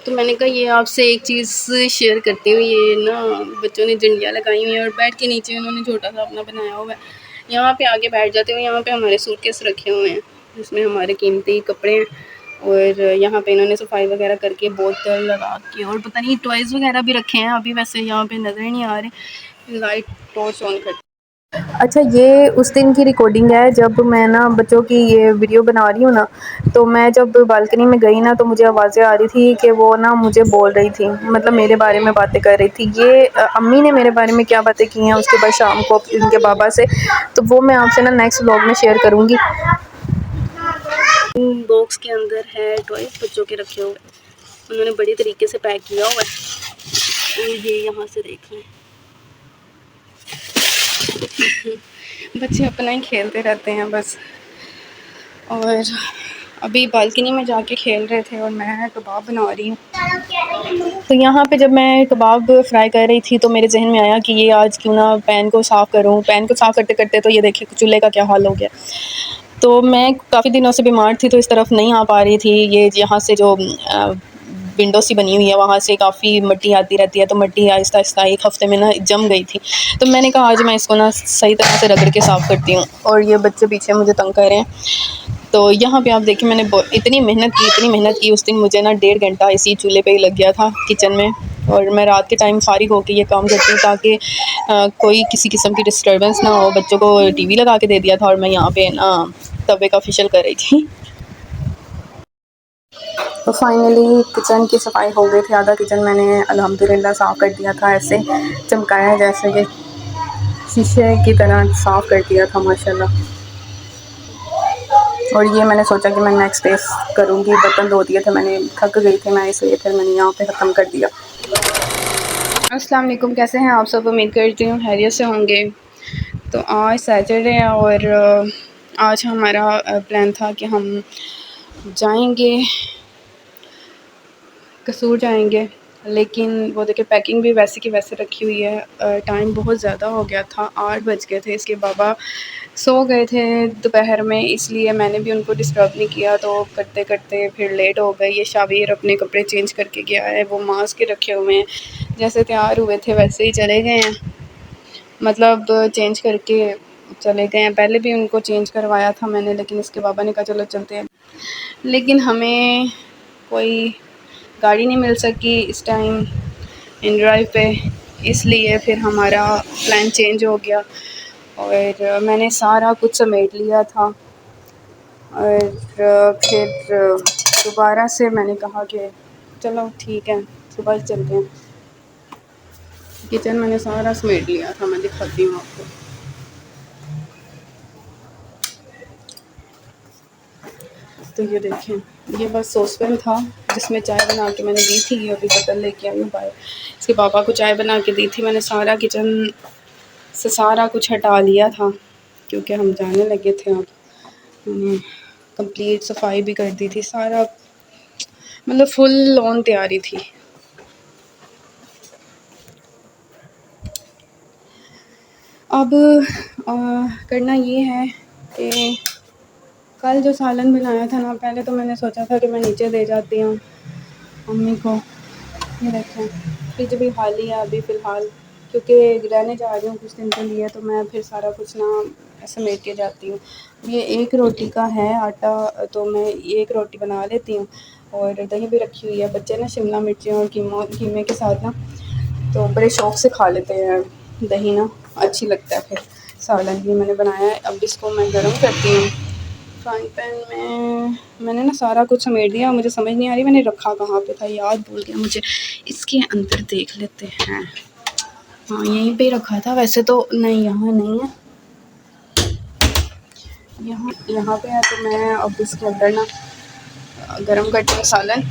तो मैंने कहा ये आपसे एक चीज़ शेयर करती हूँ। ये ना बच्चों ने झंडियाँ लगाई हुई हैं और बेड के नीचे उन्होंने छोटा सा अपना बनाया हुआ है। यहाँ पे आके बैठ जाते हैं। यहाँ पे हमारे सूटकेस रखे हुए हैं जिसमें हमारे कीमती कपड़े हैं और यहाँ पे इन्होंने सफाई वगैरह करके बोतल लगा के और पता नहीं टॉयज़ वगैरह भी रखे हैं। अभी वैसे यहाँ पे नज़र नहीं आ रहे। लाइट टॉर्च ऑन कर। अच्छा, ये उस दिन की रिकॉर्डिंग है जब मैं ना बच्चों की ये वीडियो बना रही हूँ ना। तो मैं जब बालकनी में गई ना तो मुझे आवाज़ें आ रही थी कि वो ना मुझे बोल रही थी, मतलब मेरे बारे में बातें कर रही थी। ये अम्मी ने मेरे बारे में क्या बातें की हैं उसके बाद शाम को इनके बाबा से, तो वो मैं आपसे ना नेक्स्ट व्लॉग में शेयर करूँगी। बॉक्स के अंदर है टॉयज़ बच्चों के रखे हुए। उन्होंने बड़ी तरीके से पैक किया हुआ है। ये यहाँ से देख लें। बच्चे अपना ही खेलते रहते हैं बस। और अभी बालकनी में जाके खेल रहे थे और मैं कबाब बना रही हूँ। तो यहाँ पे जब मैं कबाब फ्राई कर रही थी तो मेरे जहन में आया कि ये आज क्यों ना पैन को साफ़ करूँ। पैन को साफ़ करते करते तो ये देखिए चूल्हे का क्या हाल हो गया। तो मैं काफ़ी दिनों से बीमार थी तो इस तरफ नहीं आ पा रही थी। ये यहाँ से जो विंडो सी बनी हुई है वहाँ से काफ़ी मिट्टी आती रहती है, तो मिट्टी आहिस्ता आहिस्ता एक हफ़्ते में ना जम गई थी। तो मैंने कहा आज मैं इसको ना सही तरह से रगड़ के साफ़ करती हूँ। और ये बच्चे पीछे मुझे तंग कर रहे हैं। तो यहाँ पे आप देखिए मैंने इतनी मेहनत की उस दिन। मुझे ना 1.5 घंटा इसी चूल्हे पे ही लग गया था किचन में। और मैं रात के टाइम फ़ारिग होकर ये काम करती हूँ ताकि कोई किसी किस्म की डिस्टर्बेंस ना हो। बच्चों को टीवी लगा के दे दिया था और मैं यहाँ पे ना तवे का फेशियल कर रही थी। तो फाइनली किचन की सफाई हो गई थी। आधा किचन मैंने अल्हम्दुलिल्लाह साफ़ कर दिया था। ऐसे चमकाया जैसे कि शीशे की तरह साफ़ कर दिया था माशाल्लाह। और ये मैंने सोचा कि मैं नेक्स्ट डे करूँगी। बर्तन धो दिए थे मैंने, थक गई थी मैं, इसलिए फिर मैंने यहाँ पे ख़त्म कर दिया। अस्सलाम वालेकुम, कैसे हैं आप सब? उम्मीद करती हूँ खैरियत से होंगे। तो आज सैटरडे है और आज हमारा प्लान था कि हम जाएंगे, कसूर जाएंगे। लेकिन वो देखिए पैकिंग भी वैसे की वैसे रखी हुई है। टाइम बहुत ज़्यादा हो गया था, 8 बज गए थे। इसके बाबा सो गए थे दोपहर में, इसलिए मैंने भी उनको डिस्टर्ब नहीं किया। तो करते करते फिर लेट हो गई। ये शाबिर अपने कपड़े चेंज करके गया है, वो मास्क के रखे हुए हैं। जैसे तैयार हुए थे वैसे ही चले गए हैं, मतलब चेंज करके चले गए हैं। पहले भी उनको चेंज करवाया था मैंने, लेकिन इसके बाबा ने कहा चलो चलते हैं। लेकिन हमें कोई गाड़ी नहीं मिल सकी इस टाइम इन ड्राइव पे, इसलिए फिर हमारा प्लान चेंज हो गया। और मैंने सारा कुछ समेट लिया था और फिर दोबारा से मैंने कहा कि चलो ठीक है सुबह ही चलते हैं। किचन मैंने सारा समेट लिया था, मैं दिखाती हूँ आपको। तो ये देखें, ये बस सॉसपैन था जिसमें चाय बना के मैंने दी थी। अभी बर्तन लेके आई हूँ बाहर। इसके पापा को चाय बना के दी थी मैंने। सारा किचन से सारा कुछ हटा लिया था क्योंकि हम जाने लगे थे। अब मैंने कंप्लीट सफाई भी कर दी थी, सारा मतलब फुल ऑन तैयारी थी। अब करना ये है कि कल जो सालन बनाया था ना, पहले तो मैंने सोचा था कि मैं नीचे दे जाती हूँ मम्मी को। ये देखें फ्रिज भी खाली है अभी फ़िलहाल, क्योंकि रहने जा रही हूँ कुछ दिन के लिए। तो मैं फिर सारा कुछ ना समेट के जाती हूँ। ये 1 रोटी का है आटा, तो मैं एक रोटी बना लेती हूँ। और दही भी रखी हुई है। बच्चे ना शिमला मिर्ची और कीमे के साथ ना तो बड़े शौक़ से खा लेते हैं दही ना, अच्छी लगता है फिर सालन। भी मैंने बनाया है, अब इसको मैं गर्म करती हूँ। फ्राइंग पैन में मैंने ना सारा कुछ समेट दिया। मुझे समझ नहीं आ रही मैंने रखा कहाँ पे था, याद भूल गया मुझे। इसके अंदर देख लेते हैं। हाँ यहीं पे रखा था वैसे तो। नहीं यहाँ नहीं है, यहाँ पे है। तो मैं अब इसके अंदर ना गरम करती हूँ सालन।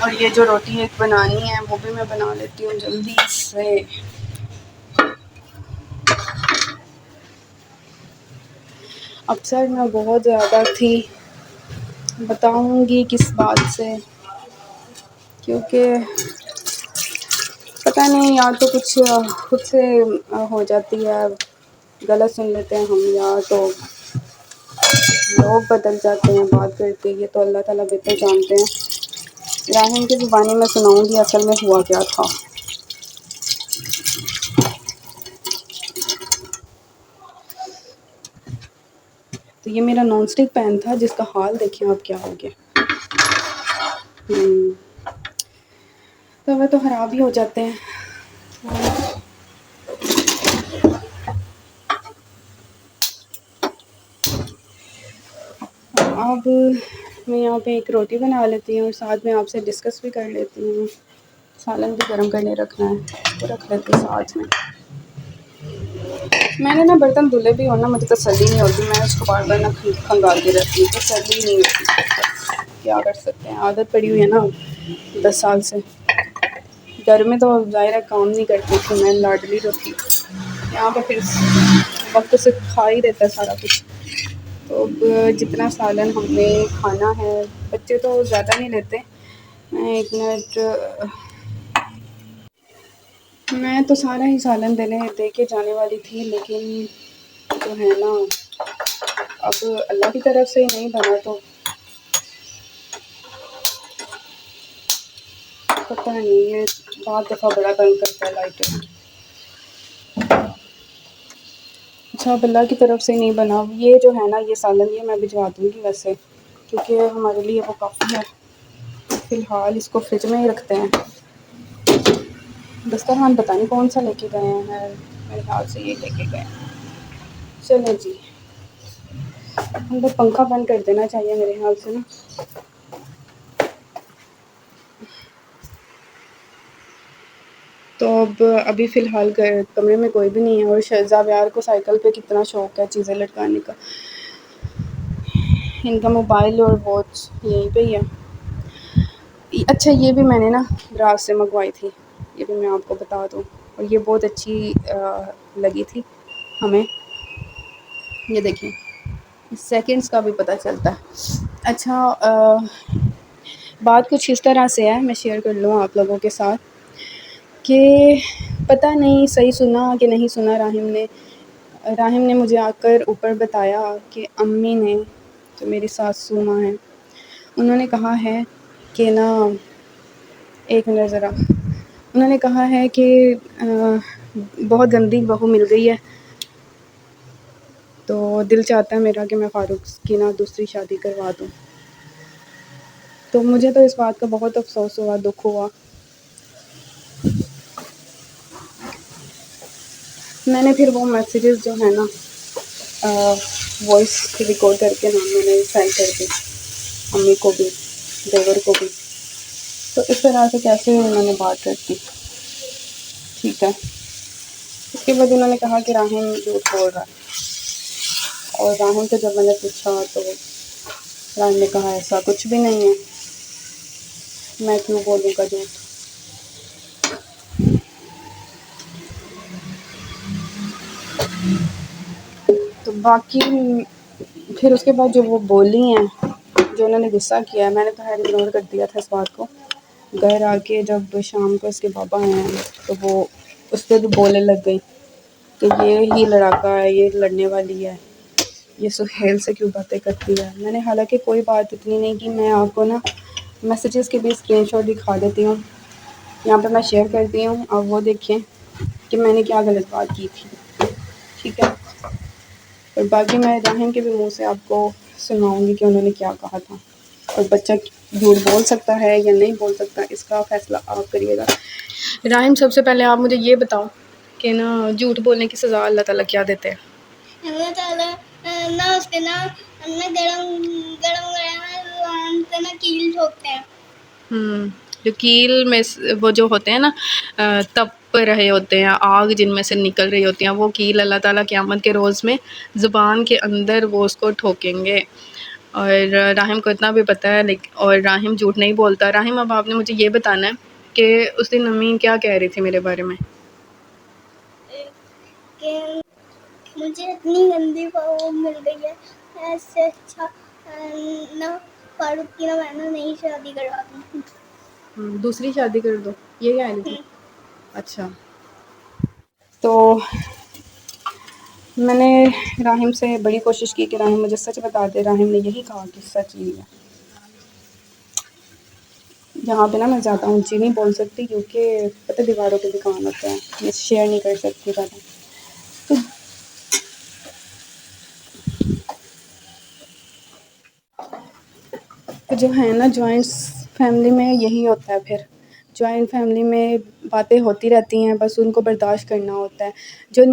और ये जो रोटी एक बनानी है वो भी मैं बना लेती हूँ जल्दी से। अपसेट मैं बहुत ज़्यादा थी, बताऊँगी किस बात से, क्योंकि पता नहीं या तो कुछ खुद से हो जाती है, गलत सुन लेते हैं हम, या तो लोग बदल जाते हैं बात करके। ये तो अल्लाह ताला बेहतर जानते हैं। राहिम की ज़ुबानी में सुनाऊंगी असल में हुआ क्या था। तो ये मेरा नॉन स्टिक पैन था जिसका हाल देखिए अब क्या हो गया। तवे तो ख़राब ही हो जाते हैं। अब मैं यहाँ पे एक रोटी बना लेती हूँ और साथ में आपसे डिस्कस भी कर लेती हूँ। सालन भी गर्म करने रखना है, इसको रख लेती हूँ साथ में। मैंने ना बर्तन धुले भी हो ना, मुझे तसल्ली नहीं होती, मैं उसको बार बार ना खंगालती रहती हूँ, तसल्ली नहीं होती। क्या कर सकते हैं, आदत पड़ी हुई है ना 10 साल से। घर में तो ज़ाहिर है काम नहीं करती थी मैं, लाडली जो थी। यहाँ पे फिर वक्त से खा ही देता है सारा कुछ। तो अब जितना सालन हमें खाना है, बच्चे तो ज़्यादा नहीं लेते। मैं 1 मिनट, मैं तो सारा ही सालन दे के जाने वाली थी, लेकिन जो है ना अब अल्लाह की तरफ से ही नहीं बना तो पता नहीं, ये बहुत दफ़ा बड़ा तंग करता है लाइटर। अच्छा, अब अल्लाह की तरफ से नहीं बना। ये जो है ना ये सालन ये मैं भिजवा दूँगी वैसे, क्योंकि हमारे लिए वो काफ़ी है। फ़िलहाल इसको फ्रिज में ही रखते हैं। दस्तरखान पता नहीं कौन सा लेके गए हैं, मेरे ख्याल से ये लेके गए। चलो जी, अंदर पंखा बंद कर देना चाहिए मेरे ख्याल से ना। तो अब अभी फ़िलहाल कमरे में कोई भी नहीं है और शहज़ाब यार को साइकिल पे कितना शौक़ है चीज़ें लटकाने का। इनका मोबाइल और वॉच यहीं पे ही है। अच्छा, ये भी मैंने ना ब्रास से मंगवाई थी, ये भी मैं आपको बता दूँ, और ये बहुत अच्छी लगी थी हमें। ये देखिए सेकंड्स का भी पता चलता है। अच्छा, बात कुछ इस तरह से है, मैं शेयर कर लूँ आप लोगों के साथ कि पता नहीं सही सुना कि नहीं सुना। राहिम ने मुझे आकर ऊपर बताया कि अम्मी ने, जो मेरी सासू माँ हैं, उन्होंने कहा है कि ना, एक मिनट ज़रा, उन्होंने कहा है कि बहुत गंदी बहू मिल गई है, तो दिल चाहता है मेरा कि मैं फ़ारूक की ना दूसरी शादी करवा दूँ। तो मुझे तो इस बात का बहुत अफ़सोस हुआ, दुःख हुआ। मैंने फिर वो मैसेजेस जो है ना वॉइस रिकॉर्ड करके ना मैंने सेंड कर दी अम्मी को भी, देवर को भी। तो इस तरह से कैसे उन्होंने बात रखी, ठीक है। उसके बाद उन्होंने कहा कि राहिम झूठ बोल रहा है, और राहिम को जब मैंने पूछा तो राहिम ने कहा ऐसा कुछ भी नहीं है, मैं क्यों बोलूँगा झूठ। तो बाकी फिर उसके बाद जो वो बोली हैं, जो उन्होंने गुस्सा किया है, मैंने तो खैर इग्नोर कर दिया था इस बात को। घर आके जब शाम को इसके पापा आए हैं तो वो उस पर भी बोलने लग गई कि ये ही लड़ाका है, ये लड़ने वाली है, ये सुहेल से क्यों बातें करती है। मैंने हालांकि कोई बात इतनी नहीं की, मैं आपको ना मैसेजेस के भी स्क्रीनशॉट दिखा देती हूँ, यहाँ पे मैं शेयर करती हूँ, आप वो देखें कि मैंने क्या गलत बात की थी, ठीक है। और बाकी मैं राहिम के भी मुंह से आपको सुनाऊंगी कि उन्होंने क्या कहा था। और बच्चा झूठ बोल सकता है या नहीं बोल सकता, इसका फ़ैसला आप करिएगा। राहिम, सबसे पहले आप मुझे ये बताओ कि ना झूठ बोलने की सज़ा अल्लाह ताला क्या देते हैं? अल्लाह ताला ना उसके ना गरम गरम गरम से ना कील ठोकते हैं। जो कील में वो जो होते हैं ना तप रहे होते हैं, आग जिनमें से निकल रही होती हैं, वो कील अल्लाह ताला क़यामत के रोज़ में ज़ुबान के अंदर वो उसको ठोकेंगे। और राहिम को इतना भी पता है, लेकिन और राहिम झूठ नहीं बोलता। राहिम, अब आपने मुझे ये बताना है कि उस दिन अम्मी क्या कह रही थी मेरे बारे में? कि मुझे इतनी गंदी बहू मिल गई है, ऐसे अच्छा ना फारूक की ना मैं नई शादी करवा दूँ। दूसरी शादी कर दो, ये कह रही थी? अच्छा, तो मैंने राहिम से बड़ी कोशिश की कि राहिम मुझे सच बता दे। राहिम ने यही कहा कि सच ही है। यहाँ पे ना मैं ज़्यादा ऊंची नहीं बोल सकती क्योंकि पता दीवारों पे भी काम होता है, मैं शेयर नहीं कर सकती ज़्यादा। तो जो है ना जॉइंट्स फैमिली में यही होता है फिर। जॉइंट फैमिली में बातें होती रहती हैं, बस उनको बर्दाश्त करना होता है। जो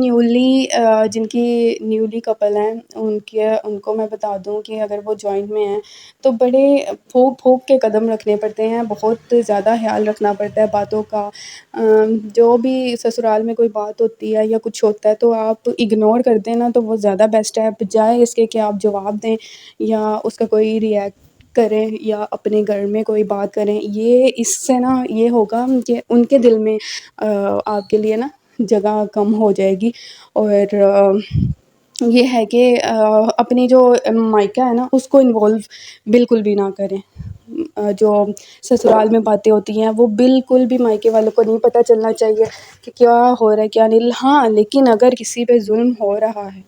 जिनकी न्यूली कपल हैं उनको मैं बता दूँ कि अगर वो जॉइंट में हैं तो बड़े फूँक-फूँक के कदम रखने पड़ते हैं, बहुत ज़्यादा ख़्याल रखना पड़ता है बातों का। जो भी ससुराल में कोई बात होती है या कुछ होता है तो आप इग्नोर कर दें ना तो वो ज़्यादा बेस्ट है, बजाए इसके कि आप जवाब दें या उसका कोई रिएक्ट करें या अपने घर में कोई बात करें। ये इससे ना ये होगा कि उनके दिल में आपके लिए ना जगह कम हो जाएगी। और ये है कि अपनी जो मायका है ना उसको इन्वॉल्व बिल्कुल भी ना करें। जो ससुराल में बातें होती हैं वो बिल्कुल भी मायके वालों को नहीं पता चलना चाहिए कि क्या हो रहा है क्या नहीं। हाँ, लेकिन अगर किसी पे ज़ुल्म हो रहा है,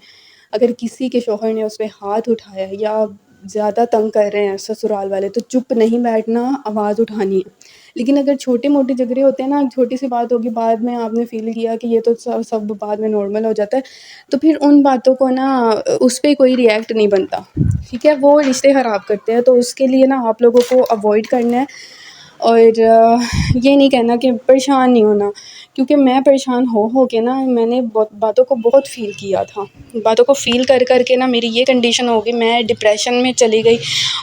अगर किसी के शौहर ने उस पे हाथ उठाया या ज़्यादा तंग कर रहे हैं ससुराल वाले तो चुप नहीं बैठना, आवाज़ उठानी है। लेकिन अगर छोटे-मोटे झगड़े होते हैं ना, छोटी-सी बात होगी बाद में आपने फ़ील किया कि ये तो सब बाद में नॉर्मल हो जाता है, तो फिर उन बातों को ना उस पे कोई रिएक्ट नहीं बनता, ठीक है? वो रिश्ते ख़राब करते हैं, तो उसके लिए ना आप लोगों को अवॉइड करना है। और ये नहीं कहना कि परेशान नहीं होना, क्योंकि मैं परेशान हो के ना मैंने बातों को बहुत फ़ील किया था। बातों को फ़ील कर के ना मेरी ये कंडीशन हो गई, मैं डिप्रेशन में चली गई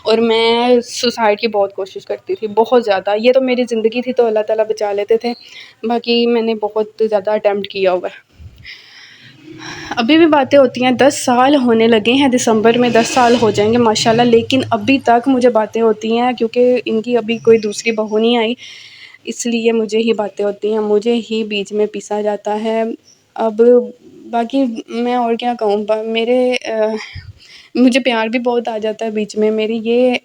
और मैं सुसाइड की बहुत कोशिश करती थी, बहुत ज़्यादा। ये तो मेरी ज़िंदगी थी तो अल्लाह ताला बचा लेते थे, बाकी मैंने बहुत ज़्यादा अटेम्प्ट किया हुआ है। अभी भी बातें होती हैं, 10 साल होने लगे हैं, दिसंबर में 10 साल हो जाएंगे माशाल्लाह, लेकिन अभी तक मुझे बातें होती हैं क्योंकि इनकी अभी कोई दूसरी बहू नहीं आई, इसलिए मुझे ही बातें होती हैं, मुझे ही बीच में पीसा जाता है। अब बाकी मैं और क्या कहूँ, मुझे प्यार भी बहुत आ जाता है बीच में। मेरी ये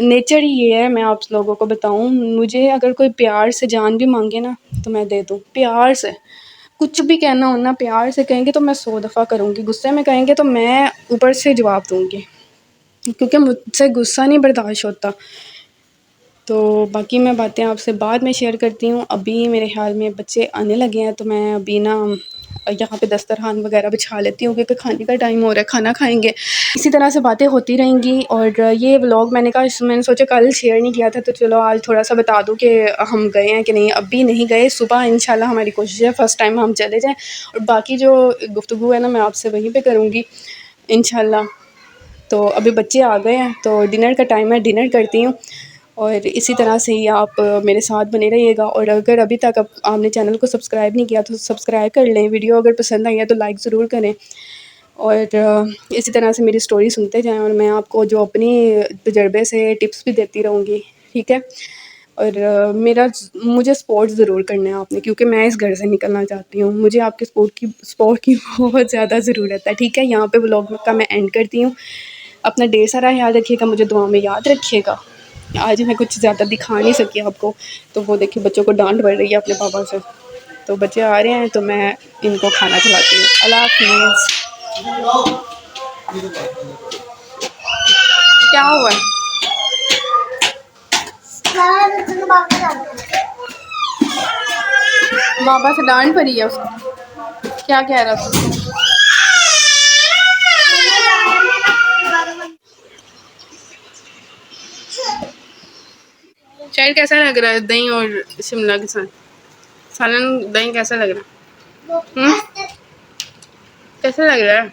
नेचर ही ये है, मैं आप लोगों को बताऊँ, मुझे अगर कोई प्यार से जान भी मांगे ना तो मैं दे दूँ, प्यार से। कुछ भी कहना हो ना प्यार से कहेंगे तो मैं 100 दफ़ा करूँगी, गुस्से में कहेंगे तो मैं ऊपर से जवाब दूँगी, क्योंकि मुझसे गुस्सा नहीं बर्दाश्त होता। तो बाकी मैं बातें आपसे बाद में शेयर करती हूँ। अभी मेरे ख़्याल में बच्चे आने लगे हैं तो मैं अभी ना यहाँ पे दस्तरखान वगैरह बिछा लेती हूँ क्योंकि खाने का टाइम हो रहा है, खाना खाएँगे। इसी तरह से बातें होती रहेंगी। और ये व्लॉग मैंने सोचा कल शेयर नहीं किया था तो चलो आज थोड़ा-सा बता दूँ कि हम गए हैं कि नहीं। अभी नहीं गए, सुबह इंशाल्लाह हमारी कोशिश है फ़र्स्ट टाइम हम चले जाएँ, और बाकी जो गुफ्तगू है ना मैं आपसे वहीं पे करूँगी इंशाल्लाह। तो अभी बच्चे आ गए हैं तो डिनर का टाइम है, डिनर करती हूँ। और इसी तरह से ही आप मेरे साथ बने रहिएगा। और अगर अभी तक आपने चैनल को सब्सक्राइब नहीं किया तो सब्सक्राइब कर लें। वीडियो अगर पसंद आई है तो लाइक ज़रूर करें। और इसी तरह से मेरी स्टोरी सुनते जाएं और मैं आपको जो अपनी तजर्बे से टिप्स भी देती रहूँगी, ठीक है। और मुझे सपोर्ट ज़रूर करना है आपने, क्योंकि मैं इस घर से निकलना चाहती हूँ। मुझे आपके सपोर्ट की बहुत ज़्यादा ज़रूरत है, ठीक है। यहाँ पे व्लॉग का मैं एंड करती हूँ। अपना ढेर सारा ख्याल रखिएगा, मुझे दुआ में याद रखिएगा। आज मैं कुछ ज़्यादा दिखा नहीं सकी आपको, तो वो देखिए बच्चों को डांट पड़ रही है अपने पापा से। तो बच्चे आ रहे हैं तो मैं इनको खाना खिलाती हूँ। अल्लाह हाफिज़। क्या हुआ है? बाबा से डांट पड़ी है उसको, क्या कह रहा था? चाय कैसा लग रहा है दही और शिमला के साथ? सालन दही कैसा लग रहा है? कैसा लग रहा है?